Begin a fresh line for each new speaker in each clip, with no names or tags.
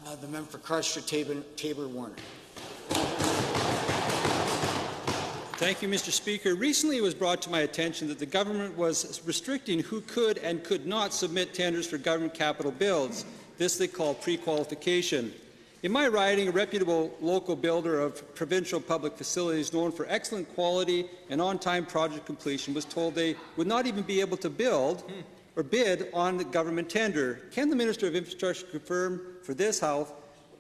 The member for Christchurch-Taber Warner.
Thank you, Mr. Speaker. Recently, it was brought to my attention that the government was restricting who could and could not submit tenders for government capital builds. This they call pre-qualification. In my riding, a reputable local builder of provincial public facilities known for excellent quality and on-time project completion was told they would not even be able to build or bid on the government tender. Can the Minister of Infrastructure confirm for this House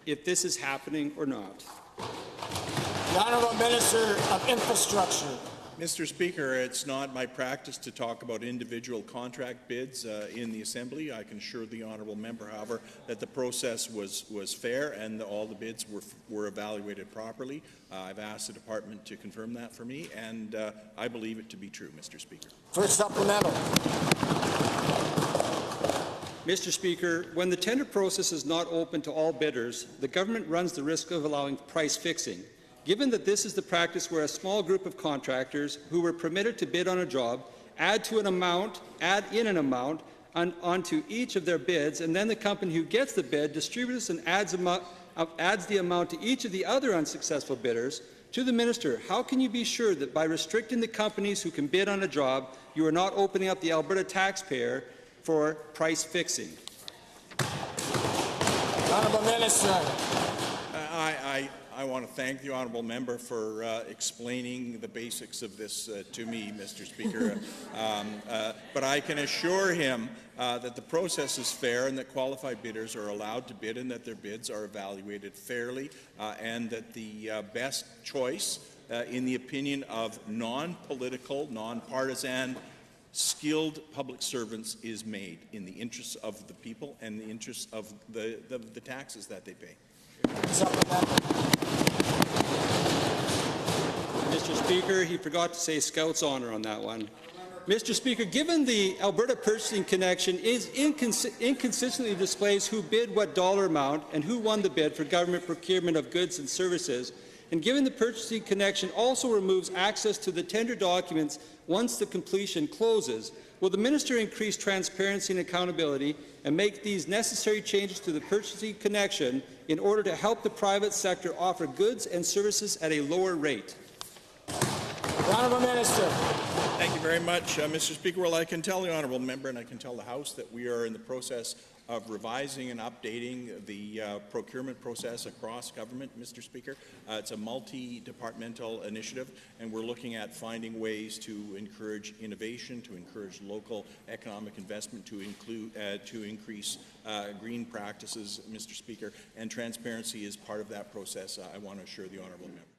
if this is happening or not?
The Honourable Minister of Infrastructure.
Mr. Speaker, it's not my practice to talk about individual contract bids in the Assembly. I can assure the honourable member, however, that the process was fair and all the bids were evaluated properly. I've asked the department to confirm that for me, and I believe it to be true, Mr. Speaker.
First supplemental.
Mr. Speaker, when the tender process is not open to all bidders, the government runs the risk of allowing price fixing. Given that this is the practice where a small group of contractors who were permitted to bid on a job add in an amount onto each of their bids, and then the company who gets the bid distributes and adds the amount to each of the other unsuccessful bidders, to the Minister, how can you be sure that by restricting the companies who can bid on a job, you are not opening up the Alberta taxpayer for price fixing?
Honourable Minister.
I want to thank the honourable member for explaining the basics of this to me, Mr. Speaker. But I can assure him that the process is fair and that qualified bidders are allowed to bid and that their bids are evaluated fairly and that the best choice, in the opinion of non-political, non-partisan, skilled public servants is made in the interests of the people and the interests of the taxes that they pay.
Mr. Speaker, he forgot to say Scout's honour on that one. Mr. Speaker, given the Alberta Purchasing Connection is inconsistently displays who bid what dollar amount and who won the bid for government procurement of goods and services, and given the Purchasing Connection also removes access to the tender documents once the completion closes, will the Minister increase transparency and accountability and make these necessary changes to the Purchasing Connection in order to help the private sector offer goods and services at a lower rate?
The Honourable Minister.
Thank you very much, Mr. Speaker. Well, I can tell the honourable member and I can tell the House that we are in the process of revising and updating the procurement process across government, Mr. Speaker. It's a multi-departmental initiative, and we're looking at finding ways to encourage innovation, to encourage local economic investment, to increase green practices, Mr. Speaker, and transparency is part of that process. I want to assure the honourable member.